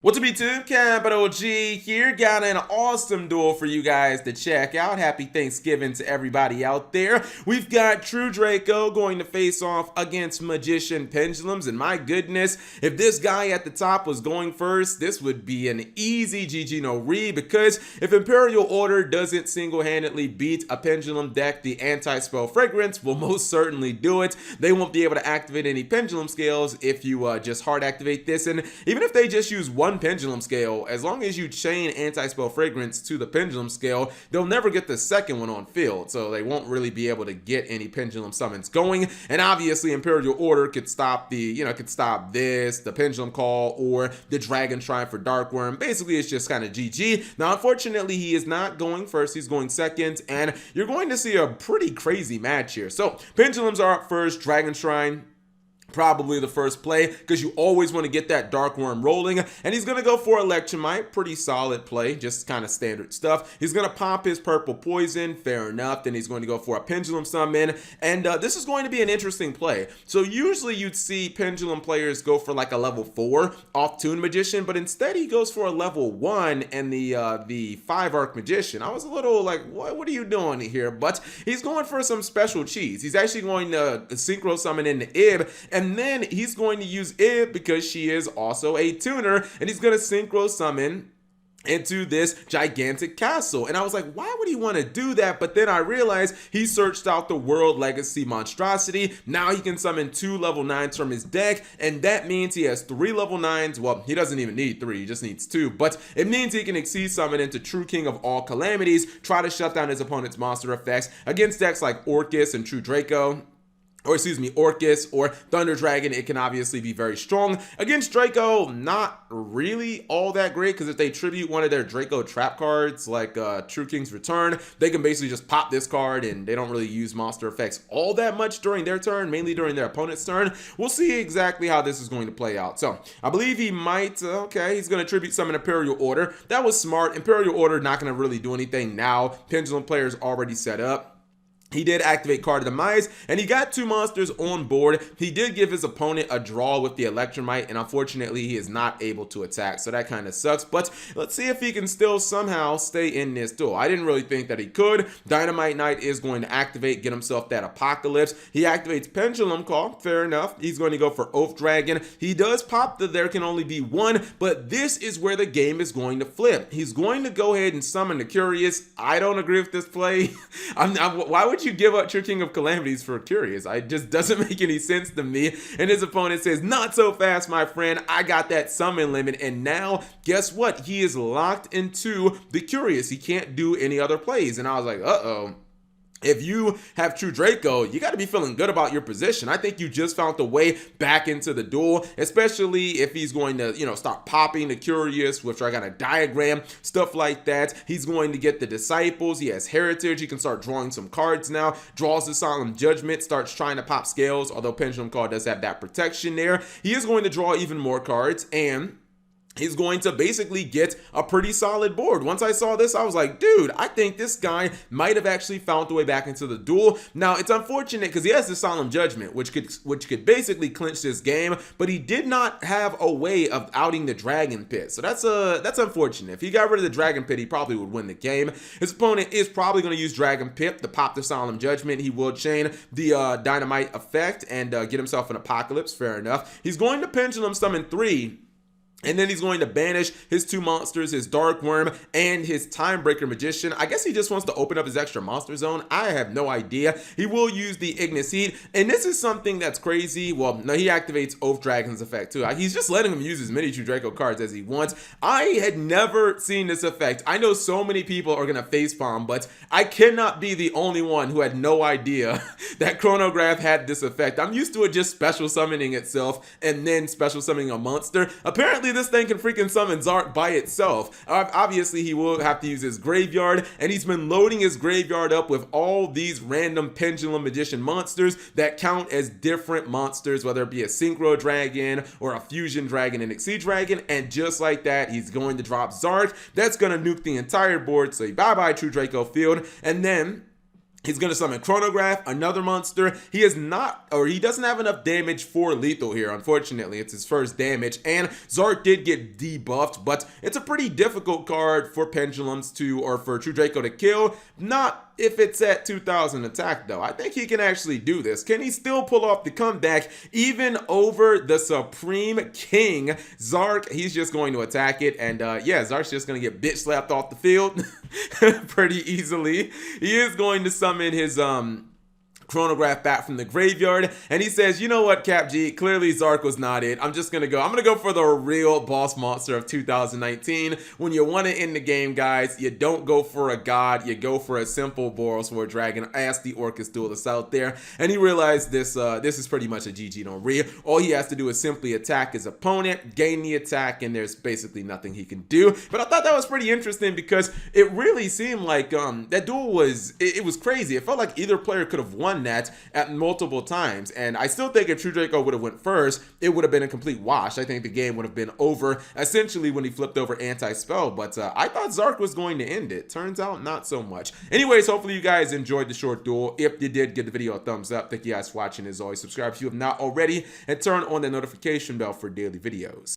What's up YouTube, Capital G here, got an awesome duel for you guys to check out. Happy Thanksgiving to everybody out there. We've got True Draco going to face off against Magician Pendulums, and my goodness, if this guy at the top was going first, this would be an easy GG no re, because if Imperial Order doesn't single-handedly beat a Pendulum deck, the Anti-Spell Fragrance will most certainly do it. They won't be able to activate any Pendulum Scales if you just hard activate this, and even if they just use one Pendulum Scale, as long as you chain Anti-Spell Fragrance to the Pendulum Scale, they'll never get the second one on field, so they won't really be able to get any Pendulum summons going. And obviously Imperial Order could stop the, the Pendulum Call or the Dragon Shrine for Dark Worm. Basically it's just kind of GG. Now unfortunately he is not going first, he's going second, and you're going to see a pretty crazy match here. So Pendulums are up first, Dragon Shrine probably the first play, because you always want to get that Dark Worm rolling. And he's going to go for Electromite, pretty solid play, just kind of standard stuff. He's going to pop his purple poison, fair enough. Then he's going to go for a Pendulum Summon, and this is going to be an interesting play. So usually you'd see Pendulum players go for like a level 4 off Toon Magician, but instead he goes for a level 1 and the 5 Arc Magician. I was a little like, what are you doing here? But he's going for some special cheese. He's actually going to Synchro Summon into Ib, and then he's going to use Ib because she is also a tuner, and he's going to Synchro Summon into this gigantic castle. And I was like, why would he want to do that? But then I realized he searched out the World Legacy Monstrosity. Now he can summon 2 level 9s from his deck, and that means he has 3 level 9s. Well, he doesn't even need 3, he just needs 2, but it means he can Exceed Summon into True King of all Calamities, try to shut down his opponent's monster effects against decks like Orcus and True Draco, or excuse me, Orcus or Thunder Dragon. It can obviously be very strong. Against Draco, not really all that great, because if they tribute one of their Draco trap cards, like True King's Return, they can basically just pop this card, and they don't really use monster effects all that much during their turn, mainly during their opponent's turn. We'll see exactly how this is going to play out. So, I believe he might, okay, he's going to tribute summon Imperial Order. That was smart. Imperial Order not going to really do anything now. Pendulum player's already set up. He did activate Card of Demise, and he got 2 monsters on board. He did give his opponent a draw with the Electromite, and unfortunately he is not able to attack, so that kind of sucks. But let's see if he can still somehow stay in this duel. I didn't really think that he could. Dynamite Knight is going to activate, get himself that Apocalypse. He activates Pendulum Call, fair enough. He's going to go for Oath Dragon. He does pop the There Can Only Be One, but this is where the game is going to flip. He's going to go ahead and summon the Curious. I don't agree with this play. Why would you give up True King of Calamities for Curious? It just doesn't make any sense to me. And his opponent says, not so fast, my friend. I got that summon limit. And now, guess what? He is locked into the Curious. He can't do any other plays. And I was like, uh-oh. If you have True Draco, you got to be feeling good about your position. I think you just found the way back into the duel, especially if he's going to, start popping the Curious, which I got a diagram, stuff like that. He's going to get the Disciples. He has Heritage. He can start drawing some cards now. Draws the Solemn Judgment, starts trying to pop Scales, although Pendulum Call does have that protection there. He is going to draw even more cards, and he's going to basically get a pretty solid board. Once I saw this, I was like, dude, I think this guy might have actually found the way back into the duel. Now, it's unfortunate because he has the Solemn Judgment, which could basically clinch this game, but he did not have a way of outing the Dragon Pit. So that's unfortunate. If he got rid of the Dragon Pit, he probably would win the game. His opponent is probably going to use Dragon Pit to pop the Solemn Judgment. He will chain the Dynamite effect and get himself an Apocalypse, fair enough. He's going to Pendulum Summon 3, and then he's going to banish his 2 monsters, his Dark Worm and his Timebreaker Magician. I guess he just wants to open up his extra monster zone. I have no idea. He will use the Ignis Heat, and this is something that's crazy. Well, no, he activates Oath Dragon's effect too. He's just letting him use as many True Draco cards as he wants. I had never seen this effect. I know so many people are going to facepalm, but I cannot be the only one who had no idea that Chronograph had this effect. I'm used to it just special summoning itself and then special summoning a monster. Apparently, this thing can freaking summon Zark by itself. Obviously, he will have to use his graveyard, and he's been loading his graveyard up with all these random Pendulum Magician monsters that count as different monsters, whether it be a Synchro Dragon or a Fusion Dragon and Exceed Dragon, and just like that, he's going to drop Zark. That's going to nuke the entire board, so bye-bye True Draco Field, and then He's going to summon Chronograph, another monster. He is not, or he doesn't have enough damage for lethal here, unfortunately. It's his first damage, and Zark did get debuffed, but it's a pretty difficult card for Pendulums to, or for True Draco to kill. Not if it's at 2000 attack, though. I think he can actually do this. Can he still pull off the comeback, even over the Supreme King, Zark? He's just going to attack it, and yeah, Zark's just going to get bitch slapped off the field pretty easily. He is going to summon his Chronograph back from the graveyard, and he says, you know what, Cap G, clearly Zark was not it. I'm gonna go for the real boss monster of 2019. When you want to end the game, guys, you don't go for a god, you go for a simple Boros War Dragon. Ask the Orcus duelist out there, and he realized this is pretty much a GG on Rhea. All he has to do is simply attack his opponent, gain the attack, and there's basically nothing he can do. But I thought that was pretty interesting because it really seemed like that duel was, it was crazy. It felt like either player could have won that at multiple times, and I still think if True Draco would have went first, it would have been a complete wash. I think the game would have been over essentially when he flipped over anti-spell, but I thought Zark was going to end it. Turns out not so much. Anyways, hopefully you guys enjoyed the short duel. If you did, give the video a thumbs up. Thank you guys for watching. As always, subscribe if you have not already, and turn on the notification bell for daily videos.